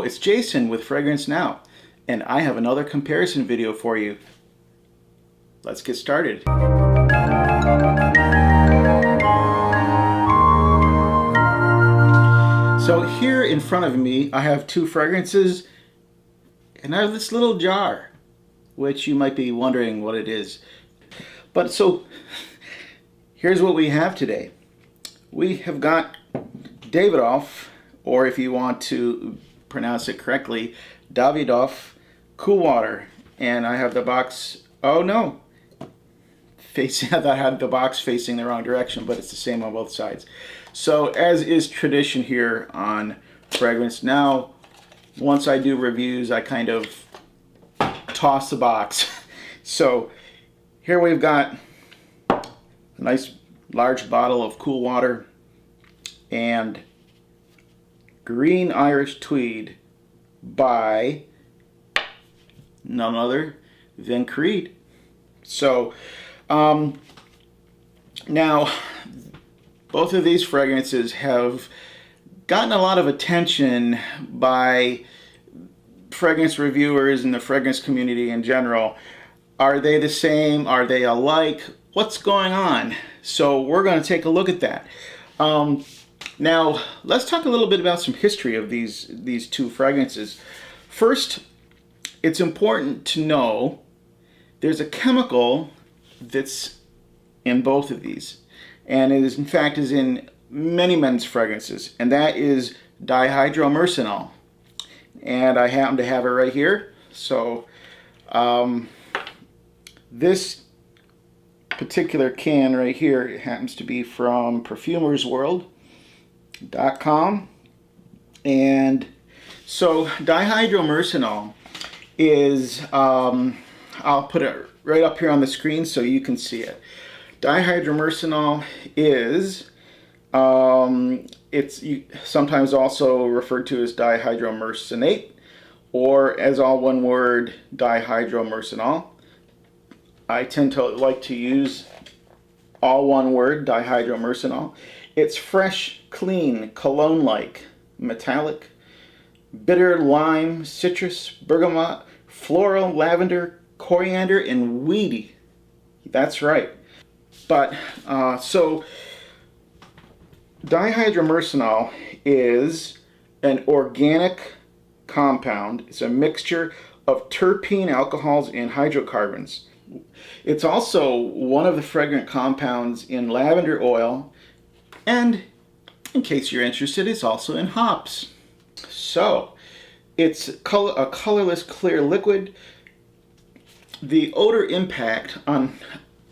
Hello, it's Jason with FragranceNow, and I have another comparison video for you. Let's get started. So here in front of me, I have two fragrances, and I have this little jar, which you might be wondering what it is. But so, here's what we have today. We have got Davidoff, or if you want to pronounce it correctly, Davidoff Cool Water. And I have the box, oh no, I thought I had the box facing the wrong direction, but it's the same on both sides. So as is tradition here on FragranceNow, once I do reviews, I kind of toss the box. So here we've got a nice large bottle of cool water and Green Irish Tweed by none other than Creed. So now both of these fragrances have gotten a lot of attention by fragrance reviewers and the fragrance community in general. Are they the same? Are they alike? What's going on? So we're going to take a look at that. Now, let's talk a little bit about some history of these two fragrances. First, it's important to know there's a chemical that's in both of these. And it is, in fact, is in many men's fragrances. And that is dihydromyrcenol. And I happen to have it right here. So, this particular can right here, it happens to be from perfumersworld.com. And so dihydromyrcenol is, I'll put it right up here on the screen so you can see it. Dihydromyrcenol is, it's sometimes also referred to as dihydromyrcenate, or as all one word, dihydromyrcenol. I tend to like to use all one word, dihydromyrcenol. It's fresh, clean, cologne-like, metallic, bitter, lime, citrus, bergamot, floral, lavender, coriander, and weedy. That's right. But, so, dihydromyrcenol is an organic compound. It's a mixture of terpene alcohols and hydrocarbons. It's also one of the fragrant compounds in lavender oil, and in case you're interested, it's also in hops. So, it's a colorless clear liquid. The odor impact on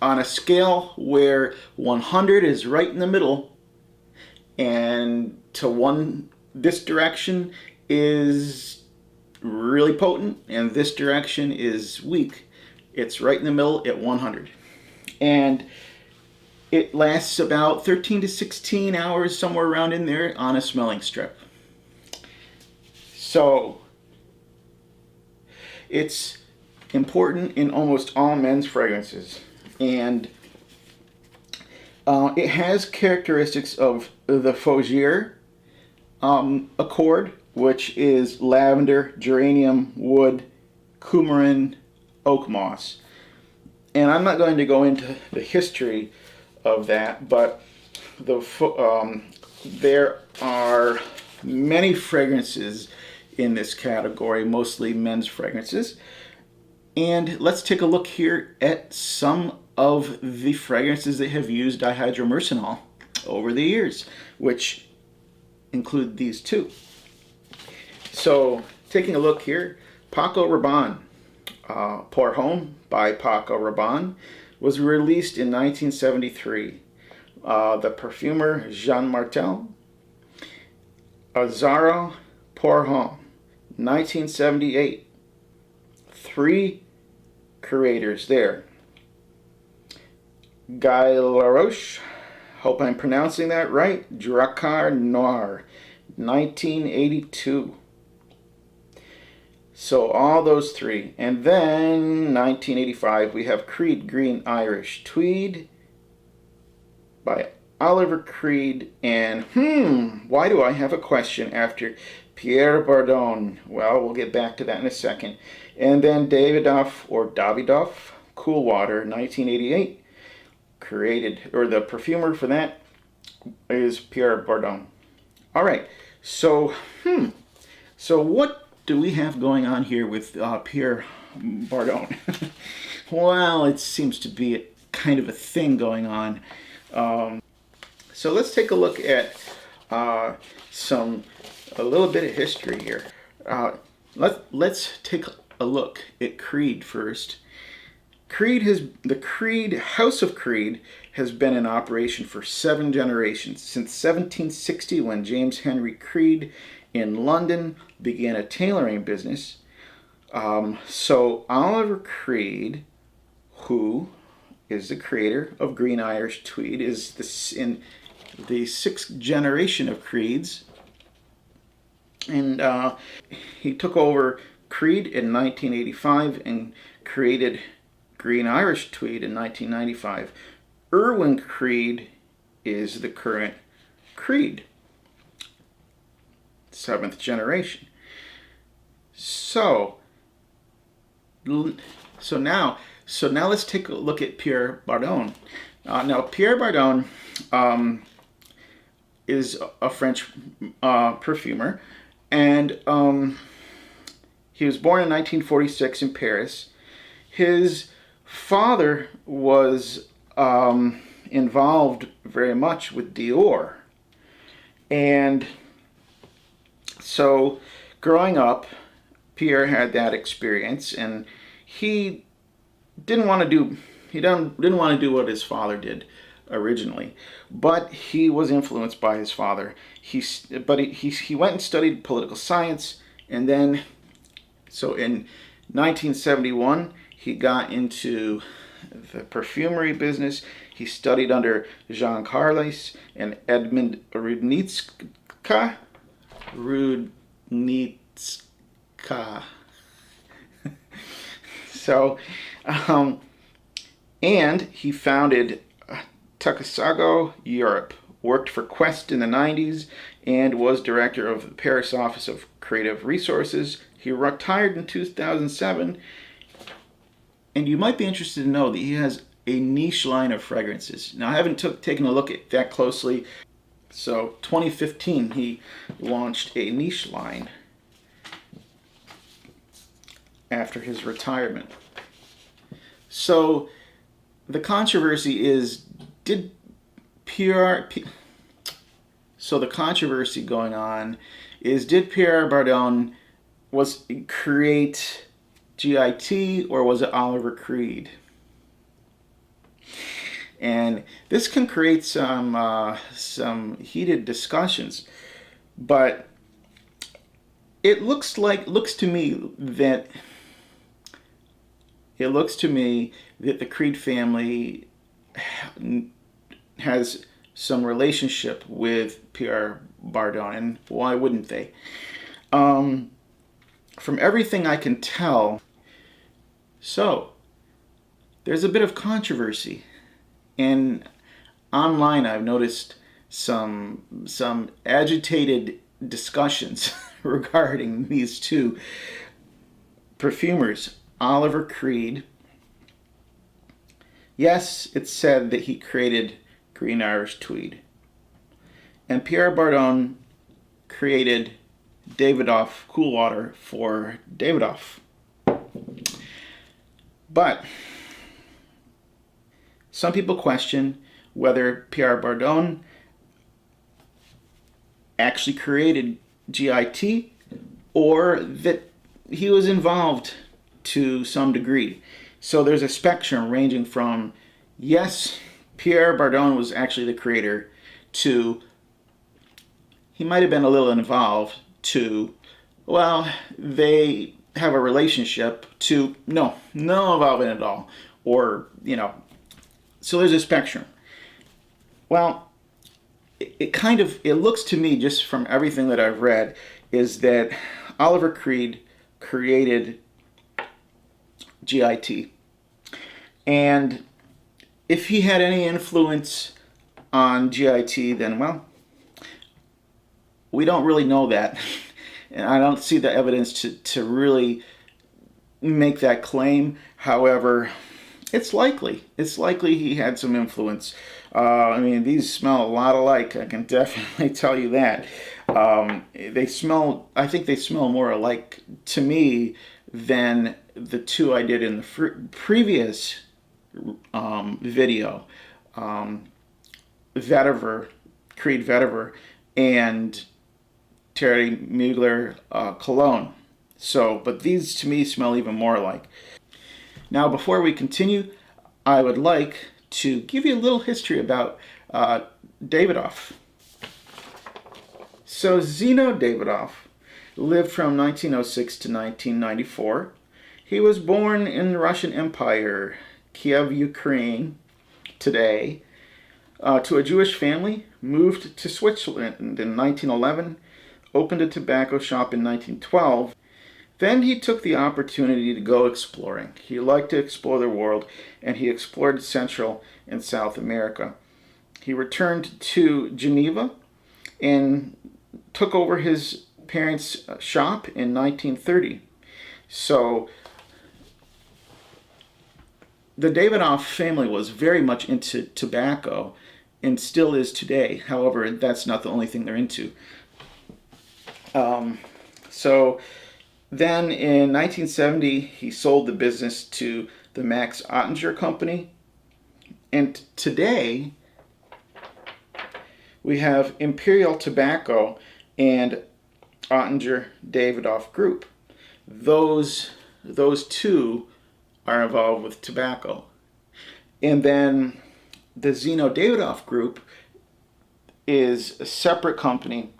a scale where 100 is right in the middle and to this direction is really potent and this direction is weak. It's right in the middle at 100. And it lasts about 13 to 16 hours, somewhere around in there, on a smelling strip. So it's important in almost all men's fragrances. And it has characteristics of the Fougere accord, which is lavender, geranium, wood, coumarin, oak moss. And I'm not going to go into the history of that, but there are many fragrances in this category, mostly men's fragrances. And let's take a look here at some of the fragrances that have used dihydromyrcenol over the years, which include these two. So, taking a look here, Paco Rabanne, Pour Homme by Paco Rabanne, was released in 1973. The perfumer Jean Martel. Azzaro Pour Homme, 1978. Three creators there. Guy Laroche, hope I'm pronouncing that right, Drakkar Noir, 1982. So all those three. And then 1985 we have Creed Green Irish Tweed by Oliver Creed. And why do I have a question after Pierre Bardon. Well, we'll get back to that in a second. And then Davidoff, Cool Water, 1988. Created, or the perfumer for that is Pierre Bardon. All right, so what do we have going on here with Pierre Bardon? Well, it seems to be kind of a thing going on. So let's take a look at a little bit of history here. Let's take a look at Creed first. The House of Creed has been in operation for 7 generations, since 1760, when James Henry Creed in London began a tailoring business. So Oliver Creed, who is the creator of Green Irish Tweed, is in the 6th generation of Creeds, and he took over Creed in 1985 and created Green Irish Tweed in 1995. Irwin Creed is the current Creed, 7th generation. So now let's take a look at Pierre Bardon. Now Pierre Bardon is a French perfumer, and he was born in 1946 in Paris. His father was involved very much with Dior, and so growing up, Pierre had that experience, and he didn't want to do what his father did originally, but he was influenced by his father. He went and studied political science, and then so in 1971 he got into the perfumery business. He studied under Jean Carles and Edmund Rudnitska. So, and he founded Takasago Europe, worked for Quest in the 90s, and was director of the Paris office of creative resources. He retired in 2007, and you might be interested to know that he has a niche line of fragrances. Now, I haven't taken a look at that closely. So 2015 he launched a niche line after his retirement. So the controversy is, so the controversy going on is, did Pierre Bardon create GIT, or was it Oliver Creed? And this can create some heated discussions, but it looks to me that the Creed family has some relationship with Pierre Bardon, and why wouldn't they? From everything I can tell, so there's a bit of controversy. And online, I've noticed some agitated discussions regarding these two perfumers. Oliver Creed, yes, it's said that he created Green Irish Tweed. And Pierre Bardon created Davidoff Cool Water for Davidoff. But some people question whether Pierre Bardon actually created GIT, or that he was involved to some degree. So there's a spectrum ranging from, yes, Pierre Bardon was actually the creator, to he might have been a little involved, to, well, they have a relationship, to no involvement at all, or, so there's a spectrum. Well, it looks to me, just from everything that I've read, is that Oliver Creed created GIT. And if he had any influence on GIT, then, well, we don't really know that. and I don't see the evidence to really make that claim. However, it's likely. It's likely he had some influence. I mean, these smell a lot alike. I can definitely tell you that. They smell. I think they smell more alike to me than the two I did in the previous video. Vetiver, Creed Vetiver, and Thierry Mugler Cologne. So, but these to me smell even more alike. Now, before we continue, I would like to give you a little history about Davidoff. So, Signor Davidoff lived from 1906 to 1994. He was born in the Russian Empire, Kiev, Ukraine, today, to a Jewish family, moved to Switzerland in 1911, opened a tobacco shop in 1912. Then he took the opportunity to go exploring. He liked to explore the world, and he explored Central and South America. He returned to Geneva and took over his parents' shop in 1930. So the Davidoff family was very much into tobacco and still is today. However, that's not the only thing they're into. Then in 1970, he sold the business to the Max Oettinger Company. And today, we have Imperial Tobacco and Oettinger Davidoff Group. Those two are involved with tobacco. And then the Signor Davidoff Group is a separate company,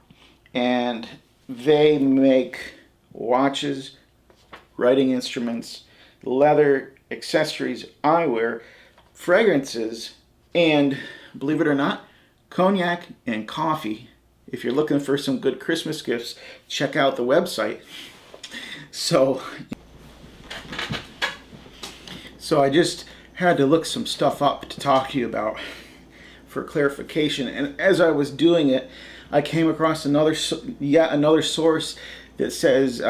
and they make watches, writing instruments, leather, accessories, eyewear, fragrances, and, believe it or not, cognac and coffee. If you're looking for some good Christmas gifts, check out the website. So I just had to look some stuff up to talk to you about for clarification. And as I was doing it, I came across yet another source that says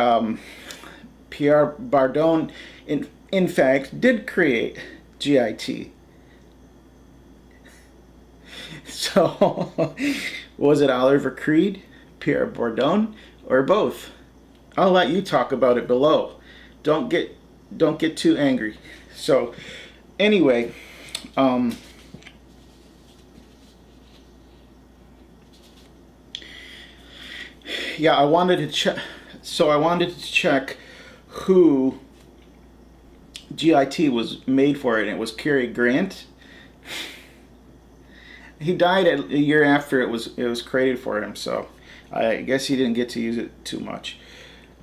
Pierre Bardon, in fact, did create GIT. So, was it Oliver Creed, Pierre Bardon, or both? I'll let you talk about it below. Don't get too angry. So, anyway, yeah, I wanted to check. So I wanted to check who GIT was made for it, and it was Cary Grant. He died a year after it was created for him, so I guess he didn't get to use it too much.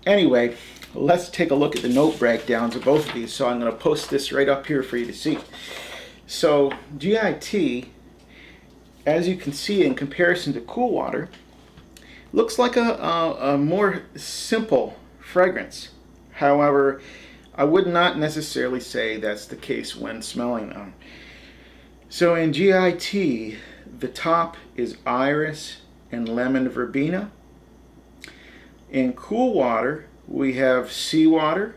Anyway, let's take a look at the note breakdowns of both of these. So I'm going to post this right up here for you to see. So GIT, as you can see in comparison to Cool Water, looks like a more simple fragrance. However, I would not necessarily say that's the case when smelling them. So in GIT, the top is iris and lemon verbena. In Cool Water, we have seawater.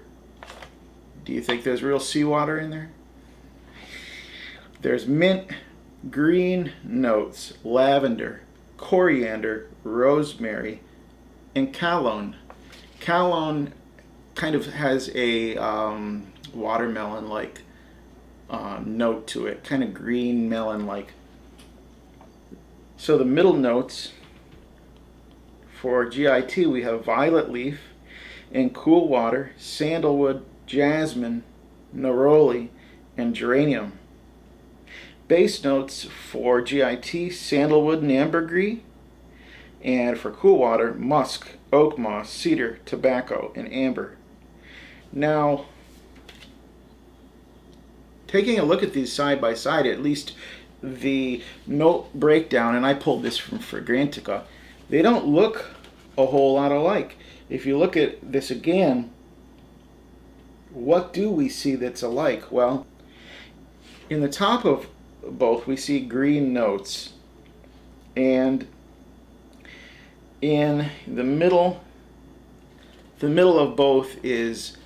Do you think there's real seawater in there? There's mint, green notes, lavender, coriander, rosemary, and Cologne. Cologne kind of has a watermelon-like note to it, kind of green melon-like. So the middle notes for GIT, we have violet leaf, in Cool Water, sandalwood, jasmine, neroli, and geranium. Base notes for GIT, sandalwood and ambergris, and for Cool Water, musk, oak moss, cedar, tobacco, and amber. Now, taking a look at these side by side, at least the note breakdown, and I pulled this from Fragrantica, they don't look a whole lot alike. If you look at this again, what do we see that's alike? Well, in the top of both we see green notes, and in the middle The middle of both is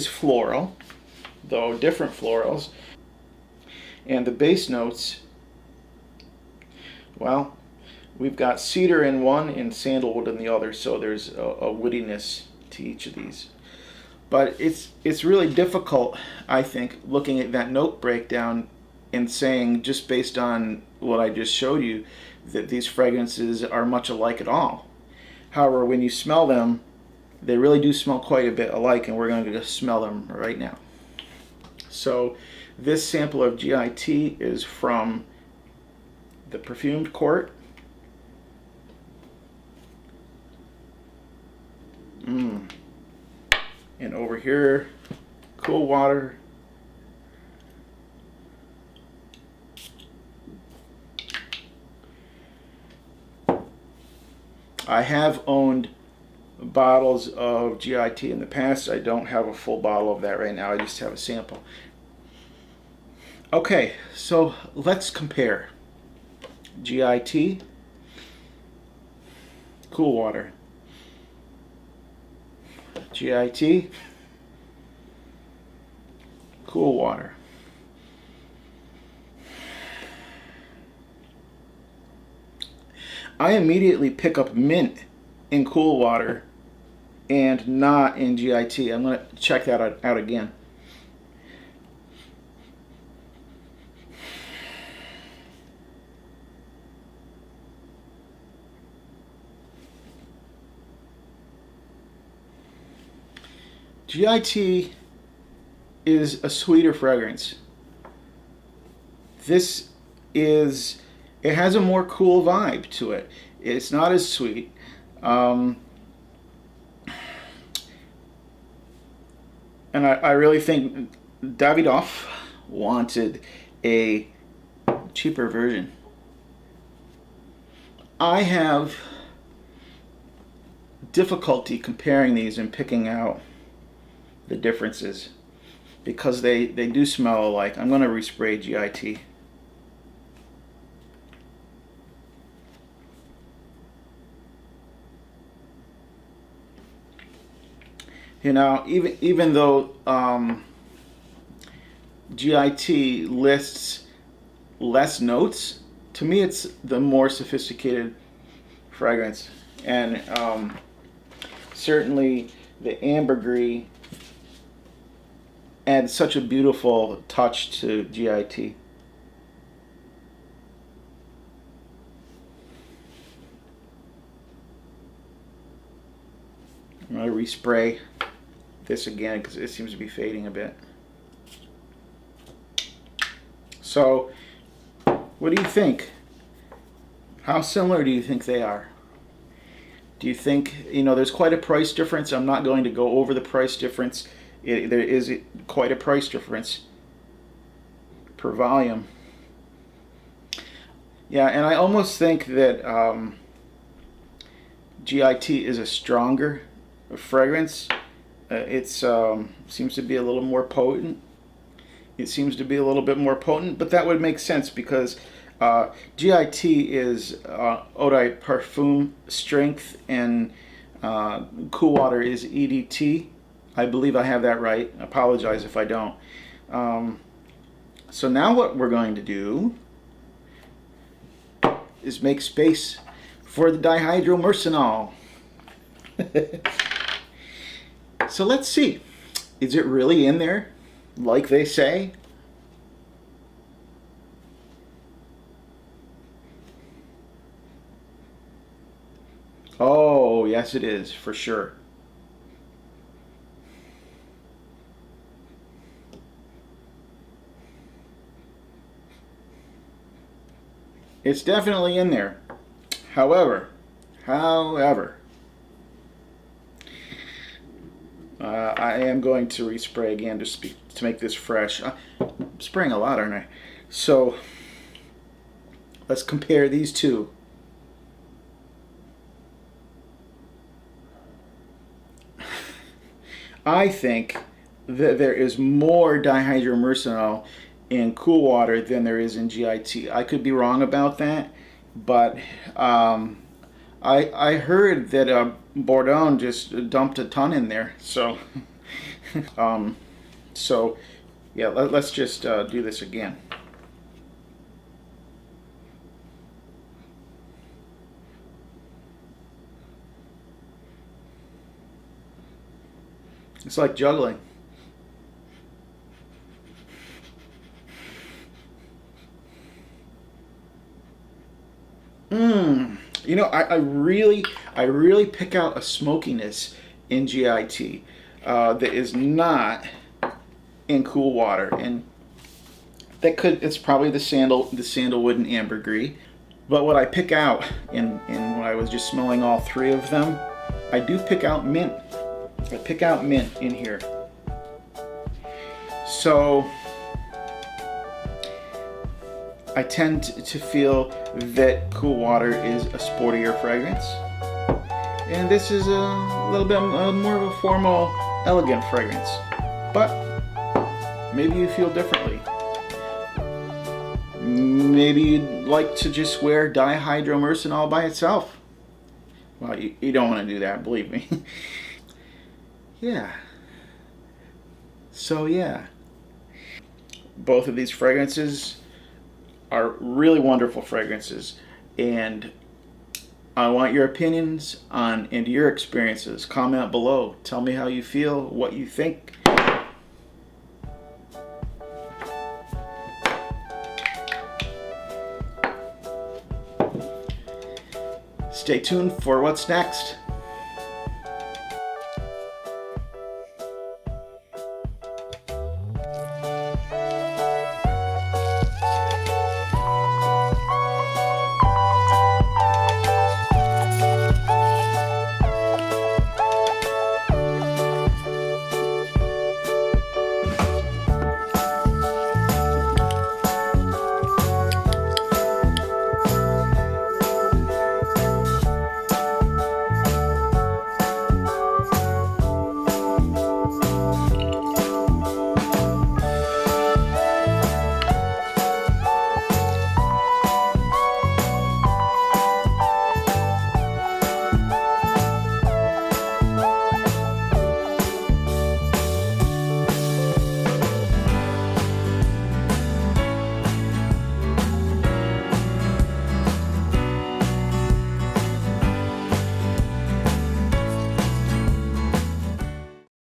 floral, though different florals. And the base notes, well, we've got cedar in one and sandalwood in the other, so there's a woodiness to each of these. But it's really difficult, I think, looking at that note breakdown and saying, just based on what I just showed you, that these fragrances are much alike at all. However, when you smell them, they really do smell quite a bit alike, and we're going to just smell them right now. So this sample of GIT is from the perfumed quart. And over here, cool water. I have owned bottles of GIT in the past. I don't have a full bottle of that right now. I just have a sample. Okay, so let's compare GIT, cool water, GIT, cool water. I immediately pick up mint in cool water and not in GIT. I'm going to check that out again. GIT is a sweeter fragrance. This is, it has a more cool vibe to it. It's not as sweet. And I really think Davidoff wanted a cheaper version. I have difficulty comparing these and picking out the differences because they do smell alike. I'm going to respray GIT. You know, even though GIT lists less notes, to me it's the more sophisticated fragrance. And certainly the ambergris adds such a beautiful touch to GIT. I'm going to respray this again because it seems to be fading a bit. So, what do you think? How similar do you think they are? Do you think, you know, there's quite a price difference. I'm not going to go over the price difference. There is quite a price difference per volume. Yeah, and I almost think that GIT is a stronger fragrance. It seems to be a little more potent. It seems to be a little bit more potent, but that would make sense because GIT is eau de parfum strength, and cool water is EDT. I believe I have that right. I apologize if I don't. So now what we're going to do is make space for the dihydromyrcenol. So let's see. Is it really in there, like they say? Oh, yes it is, for sure. It's definitely in there. However, I am going to respray again to make this fresh. I'm spraying a lot, aren't I? So let's compare these two. I think that there is more dihydromyrcenol in cool water than there is in GIT. I could be wrong about that, but I heard that Bourdon just dumped a ton in there. So, so yeah, let's just do this again. It's like juggling. You know, I really pick out a smokiness in GIT that is not in Cool Water, and it's probably the sandalwood and ambergris. But what I pick out in when I was just smelling all three of them, I do pick out mint. I pick out mint in here. So I tend to feel that Cool Water is a sportier fragrance, and this is a little bit more of a formal, elegant fragrance. But maybe you feel differently. Maybe you'd like to just wear dihydromyrcenol by itself. Well, you don't want to do that, believe me. Yeah. So yeah, both of these fragrances are really wonderful fragrances, and I want your opinions on and your experiences. Comment below. Tell me how you feel, what you think. Stay tuned for what's next.